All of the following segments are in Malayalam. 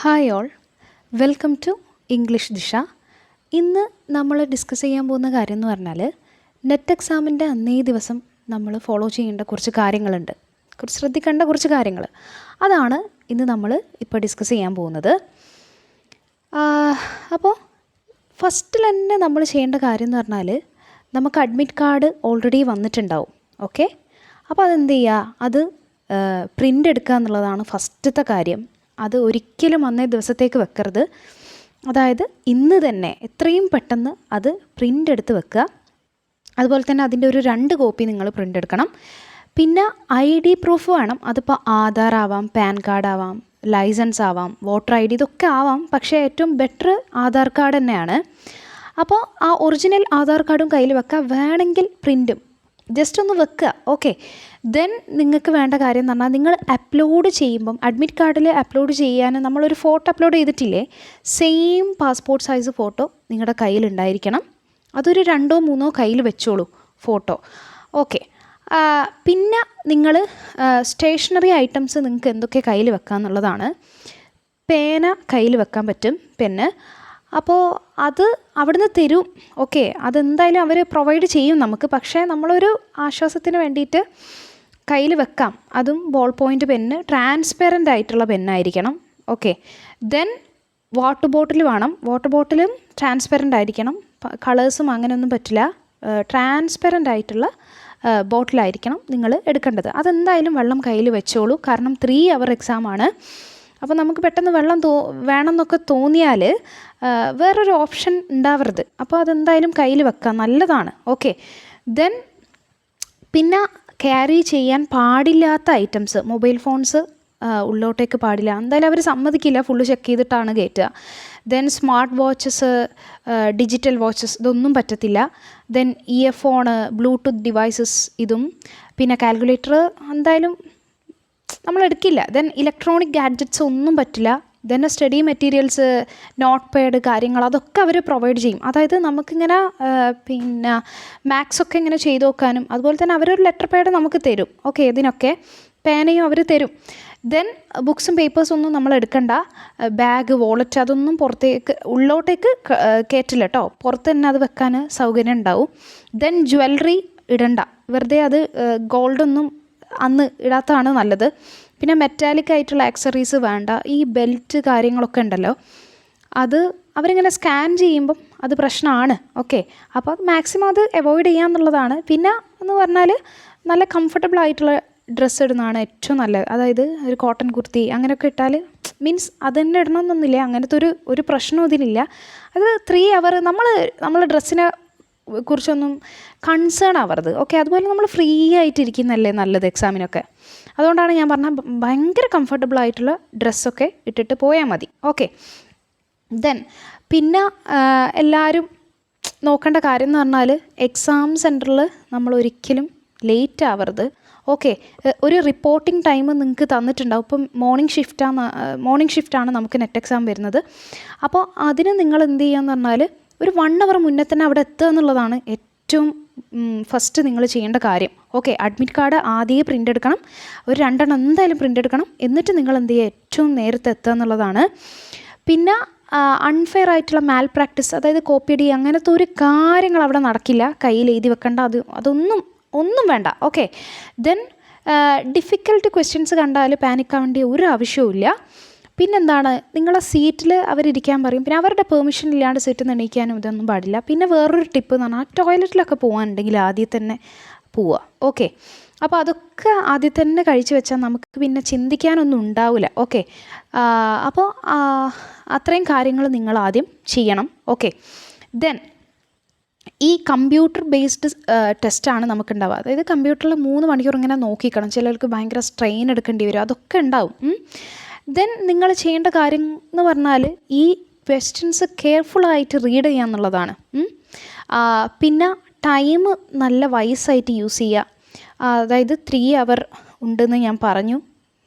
Hi all, welcome to English Disha. ഇന്ന് നമ്മൾ ഡിസ്കസ് ചെയ്യാൻ പോകുന്ന കാര്യം എന്ന് പറഞ്ഞാൽ നെറ്റ് എക്സാമിൻ്റെ അന്നേ ദിവസം നമ്മൾ ഫോളോ ചെയ്യേണ്ട കുറച്ച് കാര്യങ്ങളുണ്ട്, കുറച്ച് ശ്രദ്ധിക്കേണ്ട കുറച്ച് കാര്യങ്ങൾ. അതാണ് ഇന്ന് നമ്മൾ ഇപ്പോൾ ഡിസ്കസ് ചെയ്യാൻ പോകുന്നത്. അപ്പോൾ ഫസ്റ്റിൽ തന്നെ നമ്മൾ ചെയ്യേണ്ട കാര്യം എന്ന് പറഞ്ഞാൽ നമുക്ക് അഡ്മിറ്റ് കാർഡ് ഓൾറെഡി വന്നിട്ടുണ്ടാവും. ഓക്കെ, അപ്പോൾ അതെന്ത് ചെയ്യുക, അത് പ്രിൻ്റ് എടുക്കുക എന്നുള്ളതാണ് ഫസ്റ്റത്തെ കാര്യം. അത് ഒരിക്കലും അന്നേ ദിവസത്തേക്ക് വെക്കരുത്. അതായത് ഇന്ന് തന്നെ എത്രയും പെട്ടെന്ന് അത് പ്രിൻ്റ് എടുത്ത് വെക്കുക. അതുപോലെ തന്നെ അതിൻ്റെ ഒരു 2 കോപ്പി നിങ്ങൾ പ്രിൻ്റ് എടുക്കണം. പിന്നെ ID പ്രൂഫ് വേണം. അതിപ്പോൾ ആധാർ ആവാം, പാൻ കാർഡ് ആവാം, ലൈസൻസ് ആവാം, വോട്ടർ ID, ഇതൊക്കെ ആവാം. പക്ഷേ ഏറ്റവും ബെറ്റർ ആധാർ കാർഡ് തന്നെയാണ്. അപ്പോൾ ആ ഒറിജിനൽ ആധാർ കാർഡും കയ്യിൽ വെക്കുക, വേണമെങ്കിൽ പ്രിൻറ്റും ജസ്റ്റ് ഒന്ന് വെക്കുക. ഓക്കെ, ദെൻ നിങ്ങൾക്ക് വേണ്ട കാര്യം എന്ന് പറഞ്ഞാൽ നിങ്ങൾ അപ്ലോഡ് ചെയ്യുമ്പം അഡ്മിറ്റ് കാർഡിൽ അപ്ലോഡ് ചെയ്യാൻ നമ്മളൊരു ഫോട്ടോ അപ്ലോഡ് ചെയ്തിട്ടില്ലേ, സെയിം പാസ്പോർട്ട് സൈസ് ഫോട്ടോ നിങ്ങളുടെ കയ്യിലുണ്ടായിരിക്കണം. അതൊരു 2-3 കയ്യിൽ വെച്ചോളൂ ഫോട്ടോ. ഓക്കെ, പിന്നെ നിങ്ങൾ സ്റ്റേഷനറി ഐറ്റംസ് നിങ്ങൾക്ക് എന്തൊക്കെ കയ്യിൽ വെക്കുക എന്നുള്ളതാണ്. പേന കയ്യിൽ വെക്കാൻ പറ്റും, പെന്ന്. അപ്പോൾ അത് അവിടുന്ന് തരും. ഓക്കെ, അതെന്തായാലും അവർ പ്രൊവൈഡ് ചെയ്യും നമുക്ക്. പക്ഷേ നമ്മളൊരു ആശ്വാസത്തിന് വേണ്ടിയിട്ട് കയ്യിൽ വെക്കാം. അതും ബോൾ പോയിൻ്റ് പെന്ന്, ട്രാൻസ്പെറൻ്റ് ആയിട്ടുള്ള പെന്നായിരിക്കണം. ഓക്കെ, ദെൻ വാട്ടർ ബോട്ടിൽ വേണം. വാട്ടർ ബോട്ടിലും ട്രാൻസ്പെറൻ്റ് ആയിരിക്കണം. കളേഴ്സും അങ്ങനെയൊന്നും പറ്റില്ല. ട്രാൻസ്പെറൻ്റ് ആയിട്ടുള്ള ബോട്ടിലായിരിക്കണം നിങ്ങൾ എടുക്കേണ്ടത്. അതെന്തായാലും വെള്ളം കയ്യിൽ വെച്ചോളൂ. കാരണം 3 അവർ എക്സാമാണ്. അപ്പോൾ നമുക്ക് പെട്ടെന്ന് വെള്ളം വേണമെന്നൊക്കെ തോന്നിയാൽ വേറൊരു ഓപ്ഷൻ ഉണ്ടാവരുത്. അപ്പോൾ അതെന്തായാലും കയ്യിൽ വെക്കാം, നല്ലതാണ്. ഓക്കെ, ദെൻ പിന്നെ ക്യാരി ചെയ്യാൻ പാടില്ലാത്ത ഐറ്റംസ്, മൊബൈൽ ഫോൺസ് ഉള്ളോട്ടേക്ക് പാടില്ല. എന്തായാലും അവർ സമ്മതിക്കില്ല, ഫുള്ള് ചെക്ക് ചെയ്തിട്ടാണ് കയറ്റുക. Then smart watches, digital watches, ഇതൊന്നും പറ്റത്തില്ല. ദെൻ ഇയർഫോണ്, ബ്ലൂടൂത്ത് ഡിവൈസസ്, ഇതും. പിന്നെ കാൽക്കുലേറ്റർ എന്തായാലും നമ്മൾ എടുക്കില്ല. ദെൻ ഇലക്ട്രോണിക് ഗാഡ്ജറ്റ്സ് ഒന്നും പറ്റില്ല. Then study materials, note pad, കാര്യങ്ങൾ അതൊക്കെ അവർ പ്രൊവൈഡ് ചെയ്യും. അതായത് നമുക്കിങ്ങനെ പിന്നെ മാത്സൊക്കെ ഇങ്ങനെ ചെയ്ത് നോക്കാനും, അതുപോലെ തന്നെ അവരൊരു ലെറ്റർ പാഡ് നമുക്ക് തരും. ഓക്കെ, ഇതിനൊക്കെ പേനയും അവർ തരും. ദെൻ ബുക്സും പേപ്പേഴ്സൊന്നും നമ്മൾ എടുക്കണ്ട. ബാഗ്, വോളറ്റ് അതൊന്നും പുറത്തേക്ക് ഉള്ളോട്ടേക്ക് കയറ്റില്ല കേട്ടോ. പുറത്ത് തന്നെ അത് വെക്കാൻ സൗകര്യം ഉണ്ടാവും. ദെൻ ജ്വല്ലറി ഇടണ്ട, വെറുതെ അത് ഗോൾഡൊന്നും അന്ന് ഇടാത്തതാണ് നല്ലത്. പിന്നെ മെറ്റാലിക് ആയിട്ടുള്ള ആക്സറീസ് വേണ്ട. ഈ ബെൽറ്റ് കാര്യങ്ങളൊക്കെ ഉണ്ടല്ലോ, അത് അവരിങ്ങനെ സ്കാൻ ചെയ്യുമ്പം അത് പ്രശ്നമാണ്. ഓക്കെ, അപ്പോൾ അത് മാക്സിമം അത് അവോയ്ഡ് ചെയ്യാന്നുള്ളതാണ്. പിന്നെ എന്ന് പറഞ്ഞാൽ നല്ല കംഫർട്ടബിൾ ആയിട്ടുള്ള ഡ്രസ്സ് ഇടുന്നതാണ് ഏറ്റവും നല്ലത്. അതായത് ഒരു കോട്ടൺ കുർത്തി അങ്ങനെയൊക്കെ ഇട്ടാൽ മീൻസ് അത് തന്നെ ഇടണമെന്നൊന്നുമില്ല, അങ്ങനത്തെ ഒരു പ്രശ്നവും ഇതിലില്ല. അത് 3 അവർ നമ്മൾ ഡ്രസ്സിനെ കുറിച്ചൊന്നും കൺസേൺ ആവരുത്. ഓക്കെ, അതുപോലെ നമ്മൾ ഫ്രീ ആയിട്ടിരിക്കുന്നതല്ലേ നല്ലത് എക്സാമിനൊക്കെ. അതുകൊണ്ടാണ് ഞാൻ പറഞ്ഞത് ഭയങ്കര കംഫർട്ടബിൾ ആയിട്ടുള്ള ഡ്രസ്സൊക്കെ ഇട്ടിട്ട് പോയാൽ മതി. ഓക്കെ, ദെൻ പിന്നെ എല്ലാവരും നോക്കേണ്ട കാര്യം എന്ന് പറഞ്ഞാൽ എക്സാം സെൻറ്ററിൽ നമ്മൾ ഒരിക്കലും ലേറ്റ് ആവരുത്. ഓക്കെ, ഒരു റിപ്പോർട്ടിംഗ് ടൈം നിങ്ങൾക്ക് തന്നിട്ടുണ്ടാവും. ഇപ്പം മോർണിംഗ് ഷിഫ്റ്റാണ് നമുക്ക് നെറ്റ് എക്സാം വരുന്നത്. അപ്പോൾ അതിന് നിങ്ങൾ എന്ത് ചെയ്യുകയെന്ന് പറഞ്ഞാൽ ഒരു 1 അവർ മുന്നേ തന്നെ അവിടെ എത്തുക എന്നുള്ളതാണ് ഏറ്റവും ഫസ്റ്റ് നിങ്ങൾ ചെയ്യേണ്ട കാര്യം. ഓക്കെ, അഡ്മിറ്റ് കാർഡ് ആദ്യമേ പ്രിൻ്റ് എടുക്കണം. ഒരു 2 എണ്ണം എന്തായാലും പ്രിൻ്റ് എടുക്കണം. എന്നിട്ട് നിങ്ങൾ എന്ത് ചെയ്യുക, ഏറ്റവും നേരത്തെ എത്തുക എന്നുള്ളതാണ്. പിന്നെ അൺഫെയർ ആയിട്ടുള്ള മാൽ പ്രാക്ടീസ്, അതായത് കോപ്പി അടി, അങ്ങനത്തെ ഒരു കാര്യങ്ങൾ അവിടെ നടക്കില്ല. കയ്യിൽ എഴുതി വെക്കേണ്ട, അതൊന്നും വേണ്ട. ഓക്കെ, ദെൻ ഡിഫിക്കൽട്ട് ക്വസ്റ്റ്യൻസ് കണ്ടാൽ പാനിക് ആവേണ്ട ഒരു ആവശ്യവുമില്ല. പിന്നെന്താണ്, നിങ്ങളെ സീറ്റിൽ അവരിയ്ക്കാൻ പറയും. പിന്നെ അവരുടെ പെർമിഷൻ ഇല്ലാണ്ട് സീറ്റിൽ നിന്ന് എണീക്കാനും ഇതൊന്നും പാടില്ല. പിന്നെ വേറൊരു ടിപ്പ് എന്ന് പറഞ്ഞാൽ ടോയ്ലറ്റിലൊക്കെ പോകാനുണ്ടെങ്കിൽ ആദ്യം തന്നെ പോവുക. ഓക്കെ, അപ്പോൾ അതൊക്കെ ആദ്യം തന്നെ കഴിച്ചു വെച്ചാൽ നമുക്ക് പിന്നെ ചിന്തിക്കാനൊന്നും ഉണ്ടാവില്ല. ഓക്കെ, അപ്പോൾ അത്രയും കാര്യങ്ങൾ നിങ്ങൾ ആദ്യം ചെയ്യണം. ഓക്കെ, ദെൻ ഈ കമ്പ്യൂട്ടർ ബേസ്ഡ് ടെസ്റ്റാണ് നമുക്കുണ്ടാവുക. അതായത് കമ്പ്യൂട്ടറിൽ 3 മണിക്കൂർ ഇങ്ങനെ നോക്കിക്കണം. ചിലർക്ക് ഭയങ്കര സ്ട്രെയിൻ എടുക്കേണ്ടി വരും, അതൊക്കെ ഉണ്ടാവും. ദെൻ നിങ്ങൾ ചെയ്യേണ്ട കാര്യം എന്ന് പറഞ്ഞാൽ ഈ ക്വസ്റ്റ്യൻസ് കെയർഫുള്ളായിട്ട് റീഡ് ചെയ്യുക എന്നുള്ളതാണ്. പിന്നെ ടൈം നല്ല വൈസായിട്ട് യൂസ് ചെയ്യുക. അതായത് 3 അവർ ഉണ്ടെന്ന് ഞാൻ പറഞ്ഞു.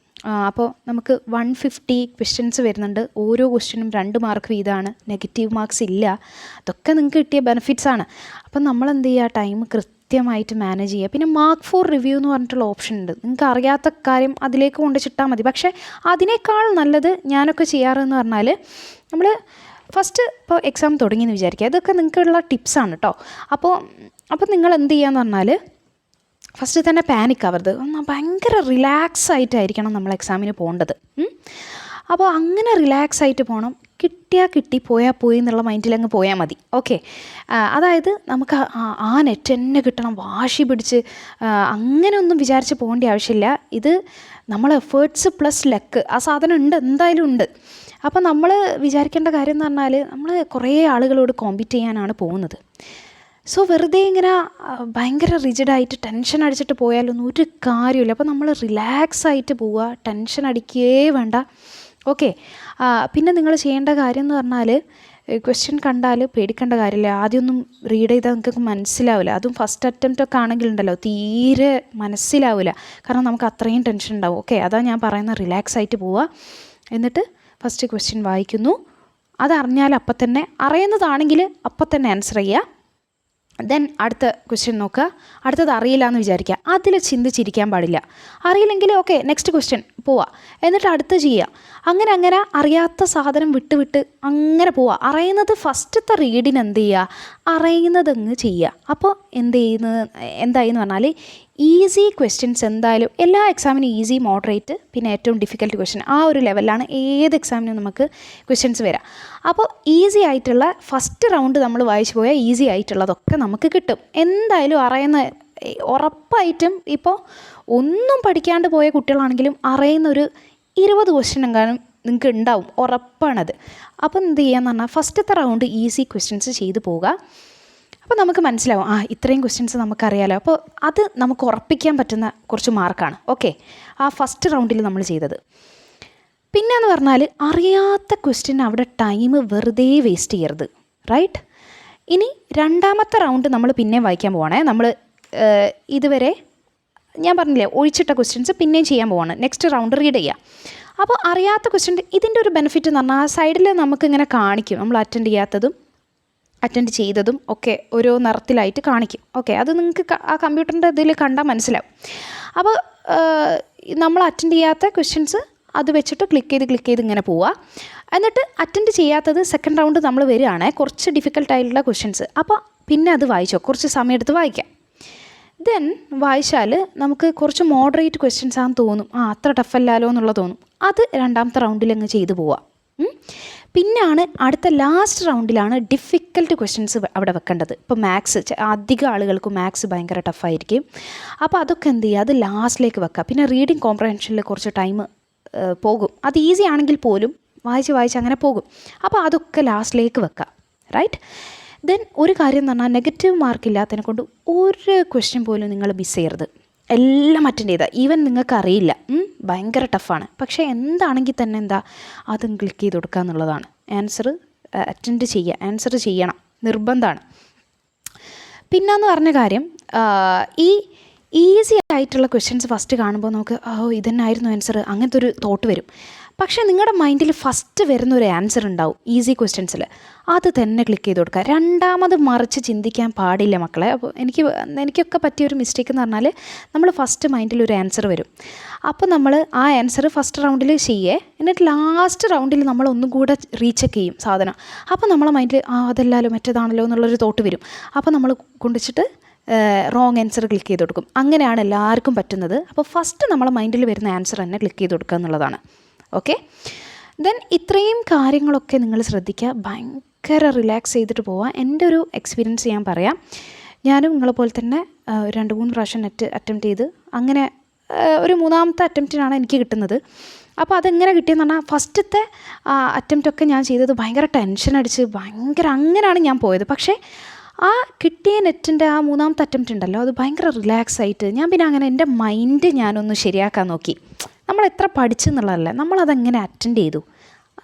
അപ്പോൾ നമുക്ക് 150 ക്വസ്റ്റ്യൻസ് വരുന്നുണ്ട്. ഓരോ ക്വസ്റ്റ്യനും 2 മാർക്ക് വീതമാണ്, നെഗറ്റീവ് മാർക്സ് ഇല്ല. അതൊക്കെ നിങ്ങൾക്ക് കിട്ടിയ ബെനിഫിറ്റ്സാണ്. അപ്പം നമ്മളെന്ത് ചെയ്യുക, ടൈം കൃത്യമായിട്ട് മാനേജ് ചെയ്യുക. പിന്നെ മാർക്ക് ഫോർ റിവ്യൂ എന്ന് പറഞ്ഞിട്ടുള്ള ഓപ്ഷൻ ഉണ്ട്. നിങ്ങൾക്ക് അറിയാത്ത കാര്യം അതിലേക്ക് കൊണ്ടുവച്ചിട്ടാൽ മതി. പക്ഷേ അതിനേക്കാൾ നല്ലത് ഞാനൊക്കെ ചെയ്യാറെന്ന് പറഞ്ഞാൽ, നമ്മൾ ഫസ്റ്റ് ഇപ്പോൾ എക്സാം തുടങ്ങിയെന്ന് വിചാരിക്കുക, ഇതൊക്കെ നിങ്ങൾക്കുള്ള ടിപ്സാണ് കേട്ടോ. അപ്പോൾ നിങ്ങൾ എന്ത് ചെയ്യാന്ന് പറഞ്ഞാൽ, ഫസ്റ്റ് തന്നെ പാനിക് ആവരുത്. ഭയങ്കര റിലാക്സ് ആയിട്ടായിരിക്കണം നമ്മൾ എക്സാമിന് പോകേണ്ടത്. അപ്പോൾ അങ്ങനെ റിലാക്സ് ആയിട്ട് പോകണം. കിട്ടിയാൽ കിട്ടി, പോയാൽ പോയി എന്നുള്ള മൈൻഡിൽ അങ്ങ് പോയാൽ മതി. ഓക്കെ, അതായത് നമുക്ക് ആ നെറ്റ് തന്നെ കിട്ടണം, വാശി പിടിച്ച് അങ്ങനെയൊന്നും വിചാരിച്ച് പോകേണ്ട ആവശ്യമില്ല. ഇത് നമ്മൾ എഫേർട്സ് പ്ലസ് ലക്ക്, ആ സാധനം ഉണ്ട്, എന്തായാലും ഉണ്ട്. അപ്പോൾ നമ്മൾ വിചാരിക്കേണ്ട കാര്യം എന്ന് പറഞ്ഞാൽ, നമ്മൾ കുറേ ആളുകളോട് കോമ്പീറ്റ് ചെയ്യാനാണ് പോകുന്നത്. സോ വെറുതെ ഇങ്ങനെ ഭയങ്കര റിജിഡായിട്ട് ടെൻഷൻ അടിച്ചിട്ട് പോയാലൊന്നും ഒരു കാര്യമില്ല. അപ്പോൾ നമ്മൾ റിലാക്സ് ആയിട്ട് പോവുക, ടെൻഷൻ അടിക്കുകയേ വേണ്ട. ഓക്കെ, പിന്നെ നിങ്ങൾ ചെയ്യേണ്ട കാര്യം എന്ന് പറഞ്ഞാൽ, ക്വസ്റ്റ്യൻ കണ്ടാൽ പേടിക്കേണ്ട കാര്യമില്ല. ആദ്യമൊന്നും റീഡ് ചെയ്താൽ നിങ്ങൾക്ക് മനസ്സിലാവില്ല. അതും ഫസ്റ്റ് അറ്റംപ്റ്റ് ഒക്കെ ആണെങ്കിലുണ്ടല്ലോ, തീരെ മനസ്സിലാവില്ല. കാരണം നമുക്ക് അത്രയും ടെൻഷൻ ഉണ്ടാവും. ഓക്കെ, അതാണ് ഞാൻ പറയുന്നത്, റിലാക്സ് ആയിട്ട് പോവുക. എന്നിട്ട് ഫസ്റ്റ് ക്വസ്റ്റ്യൻ വായിക്കുന്നു, അതറിഞ്ഞാൽ അപ്പം തന്നെ, അറിയുന്നതാണെങ്കിൽ അപ്പം തന്നെ ആൻസർ ചെയ്യുക. ദെൻ അടുത്ത ക്വസ്റ്റ്യൻ നോക്കുക. അടുത്തത് അറിയില്ല എന്ന് വിചാരിക്കുക, അതിൽ ചിന്തിച്ചിരിക്കാൻ പാടില്ല. അറിയില്ലെങ്കിൽ ഓക്കെ, നെക്സ്റ്റ് ക്വസ്റ്റ്യൻ പോവുക, എന്നിട്ട് അടുത്ത് ചെയ്യുക. അങ്ങനെ അറിയാത്ത സാധനം വിട്ട് അങ്ങനെ പോവുക. അറിയുന്നത് ഫസ്റ്റത്തെ റീഡിന് എന്ത് ചെയ്യുക, അറിയുന്നതങ്ങ് ചെയ്യുക. അപ്പോൾ എന്തായെന്ന് പറഞ്ഞാൽ, ഈസി ക്വസ്റ്റ്യൻസ് എന്തായാലും എല്ലാ എക്സാമിനും ഈസി, മോഡറേറ്റ്, പിന്നെ ഏറ്റവും ഡിഫിക്കൽട്ട് ക്വസ്റ്റ്യൻ, ആ ഒരു ലെവലിലാണ് ഏത് എക്സാമിനും നമുക്ക് ക്വസ്റ്റ്യൻസ് വരാം. അപ്പോൾ ഈസി ആയിട്ടുള്ള ഫസ്റ്റ് റൗണ്ട് നമ്മൾ വായിച്ചു പോയാൽ ഈസി ആയിട്ടുള്ളതൊക്കെ നമുക്ക് കിട്ടും. എന്തായാലും അറിയുന്ന, ഉറപ്പായിട്ടും ഇപ്പോൾ ഒന്നും പഠിക്കാണ്ട് പോയ കുട്ടികളാണെങ്കിലും അറിയുന്നൊരു 20 ക്വസ്റ്റ്യൻ എങ്ങാനും നിങ്ങൾക്ക് ഉണ്ടാവും, ഉറപ്പാണത്. അപ്പോൾ എന്ത് ചെയ്യാന്ന് പറഞ്ഞാൽ, ഫസ്റ്റത്തെ റൗണ്ട് ഈസി ക്വസ്റ്റ്യൻസ് ചെയ്ത് പോവുക. അപ്പോൾ നമുക്ക് മനസ്സിലാവും, ഇത്രയും ക്വസ്റ്റ്യൻസ് നമുക്കറിയാലോ. അപ്പോൾ അത് നമുക്ക് ഉറപ്പിക്കാൻ പറ്റുന്ന കുറച്ച് മാർക്കാണ്. ഓക്കെ, ആ ഫസ്റ്റ് റൗണ്ടിൽ നമ്മൾ ചെയ്തത്. പിന്നെയെന്ന് പറഞ്ഞാൽ, അറിയാത്ത ക്വസ്റ്റ്യൻ അവിടെ ടൈം വെറുതെ വേസ്റ്റ് ചെയ്യരുത്. റൈറ്റ്, ഇനി രണ്ടാമത്തെ റൗണ്ട് നമ്മൾ പിന്നെ വായിക്കാൻ പോവാണേ. നമ്മൾ ഇതുവരെ ഞാൻ പറഞ്ഞില്ലേ, ഒഴിച്ചിട്ട ക്വസ്റ്റ്യൻസ് പിന്നെയും ചെയ്യാൻ പോവാണ്. നെക്സ്റ്റ് റൗണ്ട് റീഡ് ചെയ്യുക. അപ്പോൾ അറിയാത്ത ക്വസ്റ്റ്യൻ, ഇതിൻ്റെ ഒരു ബെനിഫിറ്റ് എന്ന് പറഞ്ഞാൽ, ആ സൈഡിൽ നമുക്കിങ്ങനെ കാണിക്കും നമ്മൾ അറ്റൻഡ് ചെയ്യാത്തതും അറ്റൻഡ് ചെയ്തതും ഒക്കെ ഓരോ നിറത്തിലായിട്ട് കാണിക്കും. ഓക്കെ, അത് നിങ്ങൾക്ക് ആ കമ്പ്യൂട്ടറിൻ്റെ ഇതിൽ കണ്ടാൽ മനസ്സിലാവും. അപ്പോൾ നമ്മൾ അറ്റൻഡ് ചെയ്യാത്ത ക്വസ്റ്റ്യൻസ് അത് വെച്ചിട്ട് ക്ലിക്ക് ചെയ്ത് ഇങ്ങനെ പോവുക. എന്നിട്ട് അറ്റൻഡ് ചെയ്യാത്തത് സെക്കൻഡ് റൗണ്ട് നമ്മൾ വരികയാണ്, കുറച്ച് ഡിഫിക്കൽട്ടായിട്ടുള്ള ക്വസ്റ്റ്യൻസ്. അപ്പോൾ പിന്നെ അത് വായിച്ചോ, കുറച്ച് സമയം എടുത്ത് വായിക്കാം. ദെൻ വായിച്ചാൽ നമുക്ക് കുറച്ച് മോഡറേറ്റ് ക്വസ്റ്റ്യൻസ് ആണെന്ന് തോന്നും, അത്ര ടഫല്ലാലോ എന്നുള്ളത് തോന്നും. അത് രണ്ടാമത്തെ റൗണ്ടിൽ അങ്ങ് ചെയ്തു പോവുക. പിന്നെയാണ് അടുത്ത ലാസ്റ്റ് റൗണ്ടിലാണ് ഡിഫിക്കൽട്ട് ക്വസ്റ്റ്യൻസ് അവിടെ വെക്കേണ്ടത്. ഇപ്പോൾ മാത്സ്, അധികം ആളുകൾക്ക് മാത്സ് ഭയങ്കര ടഫായിരിക്കും. അപ്പോൾ അതൊക്കെ എന്ത് ചെയ്യുക, അത് ലാസ്റ്റിലേക്ക് വെക്കുക. പിന്നെ റീഡിങ് കോംപ്രഹെൻഷനിൽ കുറച്ച് ടൈം പോകും, അത് ഈസി ആണെങ്കിൽ പോലും വായിച്ച് അങ്ങനെ പോകും. അപ്പോൾ അതൊക്കെ ലാസ്റ്റിലേക്ക് വെക്കുക. റൈറ്റ്, ദെൻ ഒരു കാര്യം എന്ന് പറഞ്ഞാൽ, നെഗറ്റീവ് മാർക്ക് ഇല്ലാത്തതിനെ കൊണ്ട് ഒരു ക്വസ്റ്റ്യൻ പോലും നിങ്ങൾ മിസ് ചെയ്യരുത്. എല്ലാം അറ്റൻഡ് ചെയ്താൽ, ഈവൻ നിങ്ങൾക്ക് അറിയില്ല, ഭയങ്കര ടഫാണ്, പക്ഷേ എന്താണെങ്കിൽ തന്നെ അതും ക്ലിക്ക് ചെയ്ത് കൊടുക്കുക എന്നുള്ളതാണ്. അറ്റൻഡ് ചെയ്യുക, ആൻസർ ചെയ്യണം, നിർബന്ധമാണ്. പിന്നെന്ന് പറഞ്ഞ കാര്യം, ഈ ഈസി ആയിട്ടുള്ള ക്വസ്റ്റ്യൻസ് ഫസ്റ്റ് കാണുമ്പോൾ നമുക്ക് ഇതന്നായിരുന്നു ആൻസർ, അങ്ങനത്തെ ഒരു തോട്ട് വരും. പക്ഷേ നിങ്ങളുടെ മൈൻഡിൽ ഫസ്റ്റ് വരുന്ന ഒരു ആൻസർ ഉണ്ടാവും ഈസി ക്വസ്റ്റ്യൻസിൽ, അത് തന്നെ ക്ലിക്ക് ചെയ്ത് കൊടുക്കുക. രണ്ടാമത് മറിച്ച് ചിന്തിക്കാൻ പാടില്ല മക്കളെ. അപ്പോൾ എനിക്കൊക്കെ പറ്റിയൊരു മിസ്റ്റേക്ക് എന്ന് പറഞ്ഞാൽ, നമ്മൾ ഫസ്റ്റ് മൈൻഡിൽ ഒരു ആൻസർ വരും, അപ്പോൾ നമ്മൾ ആ ആൻസർ ഫസ്റ്റ് റൗണ്ടിൽ എന്നിട്ട് ലാസ്റ്റ് റൗണ്ടിൽ നമ്മൾ ഒന്നും കൂടെ റീചെക്ക് ചെയ്യും സാധനം. അപ്പോൾ നമ്മളെ മൈൻഡിൽ അതല്ലാലോ മറ്റേതാണല്ലോ എന്നുള്ളൊരു തോട്ട് വരും. അപ്പോൾ നമ്മൾ കൊണ്ടുവച്ചിട്ട് റോങ് ആൻസർ ക്ലിക്ക് ചെയ്ത് കൊടുക്കും. അങ്ങനെയാണ് എല്ലാവർക്കും പറ്റുന്നത്. അപ്പോൾ ഫസ്റ്റ് നമ്മളെ മൈൻഡിൽ വരുന്ന ആൻസർ തന്നെ ക്ലിക്ക് ചെയ്ത് കൊടുക്കുക എന്നുള്ളതാണ്. ഓക്കെ, ദെൻ ഇത്രയും കാര്യങ്ങളൊക്കെ നിങ്ങൾ ശ്രദ്ധിക്കുക, ഭയങ്കര റിലാക്സ് ചെയ്തിട്ട് പോവുക. എൻ്റെ ഒരു എക്സ്പീരിയൻസ് ഞാൻ പറയാം. ഞാനും നിങ്ങളെപ്പോലെ തന്നെ 2-3 പ്രാവശ്യം അറ്റംപ്റ്റ് ചെയ്ത്, അങ്ങനെ ഒരു മൂന്നാമത്തെ അറ്റംപ്റ്റിനാണ് എനിക്ക് കിട്ടുന്നത്. അപ്പോൾ അതെങ്ങനെ കിട്ടിയെന്ന് പറഞ്ഞാൽ, ഫസ്റ്റത്തെ അറ്റംപ്റ്റൊക്കെ ഞാൻ ചെയ്തത് ഭയങ്കര ടെൻഷൻ അടിച്ച് അങ്ങനെയാണ് ഞാൻ പോയത്. പക്ഷേ ആ കിട്ടിയ നെറ്റിൻ്റെ ആ മൂന്നാമത്തെ അറ്റംപ്റ്റ് ഉണ്ടല്ലോ, അത് ഭയങ്കര റിലാക്സ് ആയിട്ട് ഞാൻ പിന്നെ അങ്ങനെ എൻ്റെ മൈൻഡ് ഞാനൊന്ന് ശരിയാക്കാൻ നോക്കി. നമ്മൾ എത്ര പഠിച്ചെന്നുള്ളതല്ല, നമ്മളതെങ്ങനെ അറ്റൻഡ് ചെയ്തു,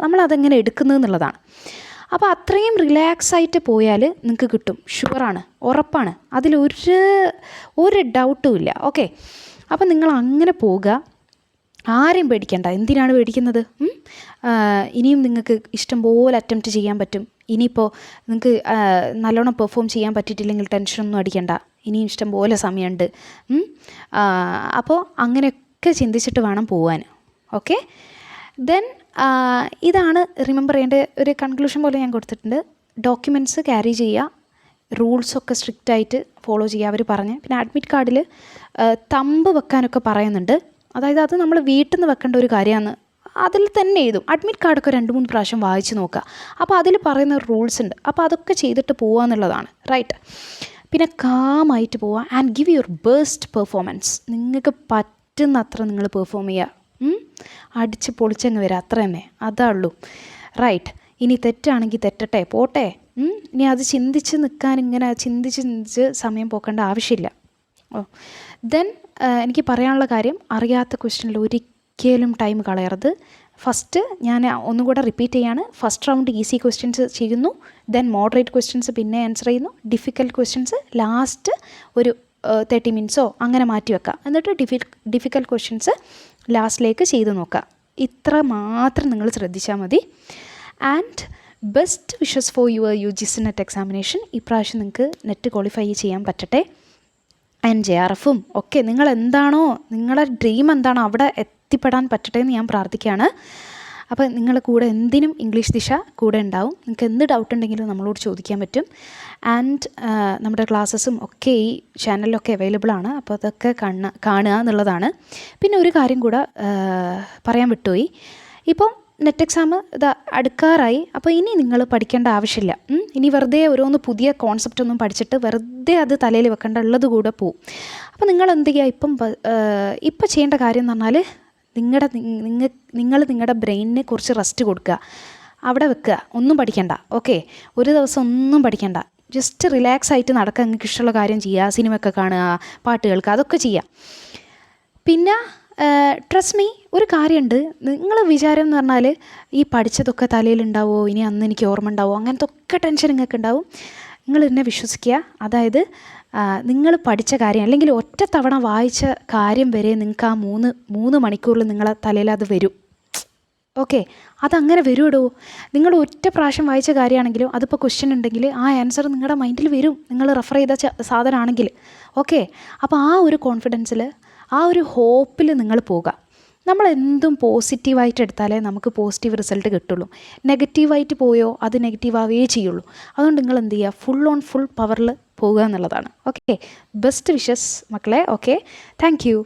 നമ്മളതെങ്ങനെ എടുക്കുന്നു എന്നുള്ളതാണ്. അപ്പോൾ അത്രയും റിലാക്സ് ആയിട്ട് പോയാൽ നിങ്ങൾക്ക് കിട്ടും, ഷുവറാണ്, ഉറപ്പാണ്, അതിലൊരു ഡൗട്ടും ഇല്ല. ഓക്കെ, അപ്പോൾ നിങ്ങൾ അങ്ങനെ പോവുക, ആരെയും പേടിക്കേണ്ട. എന്തിനാണ് പേടിക്കുന്നത്? ഇനിയും നിങ്ങൾക്ക് ഇഷ്ടം പോലെ അറ്റംപ്റ്റ് ചെയ്യാൻ പറ്റും. ഇനിയിപ്പോൾ നിങ്ങൾക്ക് നല്ലോണം പെർഫോം ചെയ്യാൻ പറ്റിയിട്ടില്ലെങ്കിൽ ടെൻഷനൊന്നും അടിക്കണ്ട, ഇനിയും ഇഷ്ടം പോലെ സമയമുണ്ട്. അപ്പോൾ അങ്ങനെയൊക്കെ ചിന്തിച്ചിട്ട് വേണം പോവാൻ. ഓക്കെ, ദെൻ ഇതാണ് റിമെമ്പർ ചെയ്യേണ്ട ഒരു കൺക്ലൂഷൻ പോലെ ഞാൻ കൊടുത്തിട്ടുണ്ട്. ഡോക്യുമെൻറ്റ്സ് ക്യാരി ചെയ്യുക, റൂൾസൊക്കെ സ്ട്രിക്റ്റായിട്ട് ഫോളോ ചെയ്യുക അവർ പറഞ്ഞ്. പിന്നെ അഡ്മിറ്റ് കാർഡിൽ തമ്പ് വെക്കാനൊക്കെ പറയുന്നുണ്ട്. അതായത് അത് നമ്മൾ വീട്ടിൽ നിന്ന് വെക്കേണ്ട ഒരു കാര്യമാണ്. അതിൽ തന്നെ എഴുതും. അഡ്മിറ്റ് കാർഡൊക്കെ 2-3 പ്രാവശ്യം വായിച്ച് നോക്കുക. അപ്പോൾ അതിൽ പറയുന്ന റൂൾസ് ഉണ്ട്. അപ്പോൾ അതൊക്കെ ചെയ്തിട്ട് പോവുക എന്നുള്ളതാണ്. റൈറ്റ്. പിന്നെ കാമായിട്ട് പോവുക and give your best performance. നിങ്ങൾക്ക് പറ്റുന്നത്ര നിങ്ങൾ പെർഫോം ചെയ്യുക. അടിച്ച് പൊളിച്ചങ്ങ് വരിക, അത്ര തന്നെ, അതേ ഉള്ളൂ. റൈറ്റ്. ഇനി തെറ്റാണെങ്കിൽ തെറ്റട്ടെ, പോട്ടെ. ഇനി അത് ചിന്തിച്ച് നിൽക്കാൻ ഇങ്ങനെ ചിന്തിച്ച് സമയം പോക്കേണ്ട ആവശ്യമില്ല. ദെൻ എനിക്ക് പറയാനുള്ള കാര്യം, അറിയാത്ത ക്വസ്റ്റ്യനിൽ ഒരിക്കലും ടൈം കളയരുത്. ഫസ്റ്റ് ഞാൻ ഒന്നുകൂടെ റിപ്പീറ്റ് ചെയ്യാണ്. ഫസ്റ്റ് റൗണ്ട് ഈസി ക്വസ്റ്റ്യൻസ് ചെയ്യുന്നു, ദെൻ മോഡറേറ്റ് ക്വസ്റ്റ്യൻസ് പിന്നെ ആൻസർ ചെയ്യുന്നു, ഡിഫിക്കൽട്ട് ക്വസ്റ്റ്യൻസ് ലാസ്റ്റ് ഒരു 30 മിനിറ്റ്സോ അങ്ങനെ മാറ്റി വെക്കുക. എന്നിട്ട് ഡിഫിക്കൽട്ട് ക്വസ്റ്റ്യൻസ് ലാസ്റ്റിലേക്ക് ചെയ്ത് നോക്കുക. ഇത്ര മാത്രം നിങ്ങൾ ശ്രദ്ധിച്ചാൽ മതി. And best wishes for your UGC net examination. ഇപ്രാവശ്യം നിങ്ങൾക്ക് നെറ്റ് ക്വാളിഫൈ ചെയ്യാൻ പറ്റട്ടെ. ആൻഡ് JRFും ഒക്കെ നിങ്ങളുടെ ഡ്രീം എന്താണോ അവിടെ എത്തിപ്പെടാൻ പറ്റട്ടെ എന്ന് ഞാൻ പ്രാർത്ഥിക്കുകയാണ്. അപ്പോൾ നിങ്ങളുടെ കൂടെ എന്തിനും ഇംഗ്ലീഷ് ദിശ കൂടെ ഉണ്ടാവും. നിങ്ങൾക്ക് എന്ത് ഡൗട്ട് ഉണ്ടെങ്കിലും നമ്മളോട് ചോദിക്കാൻ പറ്റും. ആൻഡ് നമ്മുടെ ക്ലാസ്സസും ഒക്കെ ഈ ചാനലിലൊക്കെ അവൈലബിൾ ആണ്. അപ്പോൾ അതൊക്കെ കാണുക എന്നുള്ളതാണ്. പിന്നെ ഒരു കാര്യം കൂടെ പറയാൻ വിട്ടുപോയി. ഇപ്പം നെറ്റ് എക്സാം ഇത് അടുക്കാറായി. അപ്പോൾ ഇനി നിങ്ങൾ പഠിക്കേണ്ട ആവശ്യമില്ല. ഇനി വെറുതെ ഓരോന്ന് പുതിയ കോൺസെപ്റ്റ് ഒന്നും പഠിച്ചിട്ട് വെറുതെ അത് തലയിൽ വെക്കേണ്ട, ഉള്ളത് കൂടെ പോവും. അപ്പോൾ നിങ്ങൾ എന്ത് ചെയ്യുക, ഇപ്പം ചെയ്യേണ്ട കാര്യം എന്ന് പറഞ്ഞാൽ നിങ്ങൾ നിങ്ങളുടെ ബ്രെയിനിന് കുറച്ച് റെസ്റ്റ് കൊടുക്കുക. അവിടെ വെക്കുക, ഒന്നും പഠിക്കണ്ട. ഓക്കെ, ഒരു ദിവസം ഒന്നും പഠിക്കണ്ട. ജസ്റ്റ് റിലാക്സ് ആയിട്ട് നടക്കുക, നിങ്ങൾക്ക് ഇഷ്ടമുള്ള കാര്യം ചെയ്യുക, സിനിമയൊക്കെ കാണുക, പാട്ട് കേൾക്കുക, അതൊക്കെ ചെയ്യുക. പിന്നെ ട്രസ്റ്റ് മീ, ഒരു കാര്യമുണ്ട്, നിങ്ങൾ വിചാരം എന്ന് പറഞ്ഞാൽ ഈ പഠിച്ചതൊക്കെ തലയിലുണ്ടാവുമോ, ഇനി അന്ന് എനിക്ക് ഓർമ്മ ഉണ്ടാവുമോ, അങ്ങനത്തെ ഒക്കെ ടെൻഷൻ നിങ്ങൾക്ക് ഉണ്ടാവും. നിങ്ങൾ എന്നെ വിശ്വസിക്കുക. അതായത് നിങ്ങൾ പഠിച്ച കാര്യം അല്ലെങ്കിൽ ഒറ്റ തവണ വായിച്ച കാര്യം വരെ നിങ്ങൾക്ക് ആ 3 മണിക്കൂറിൽ നിങ്ങളെ തലയിൽ അത് വരും. ഓക്കെ, അതങ്ങനെ വരുമോ? നിങ്ങൾ ഒറ്റ പ്രാവശ്യം വായിച്ച കാര്യമാണെങ്കിലും അതിപ്പോൾ ക്വസ്റ്റ്യൻ ഉണ്ടെങ്കിൽ ആ ആൻസർ നിങ്ങളുടെ മൈൻഡിൽ വരും, നിങ്ങൾ റെഫർ ചെയ്ത സാധനമാണെങ്കിൽ. ഓക്കെ, അപ്പോൾ ആ ഒരു കോൺഫിഡൻസിൽ, ആ ഒരു ഹോപ്പിൽ നിങ്ങൾ പോകുക. നമ്മൾ എന്തും പോസിറ്റീവായിട്ട് എടുത്താലേ നമുക്ക് പോസിറ്റീവ് റിസൾട്ട് കിട്ടുള്ളൂ. നെഗറ്റീവായിട്ട് പോയോ അത് നെഗറ്റീവാവേ ചെയ്യുള്ളൂ. അതുകൊണ്ട് നിങ്ങൾ എന്ത് ചെയ്യുക, ഫുൾ പവറിൽ പോകുക എന്നുള്ളതാണ്. ഓക്കെ, ബെസ്റ്റ് വിഷസ് മക്കളെ. Okay, thank you.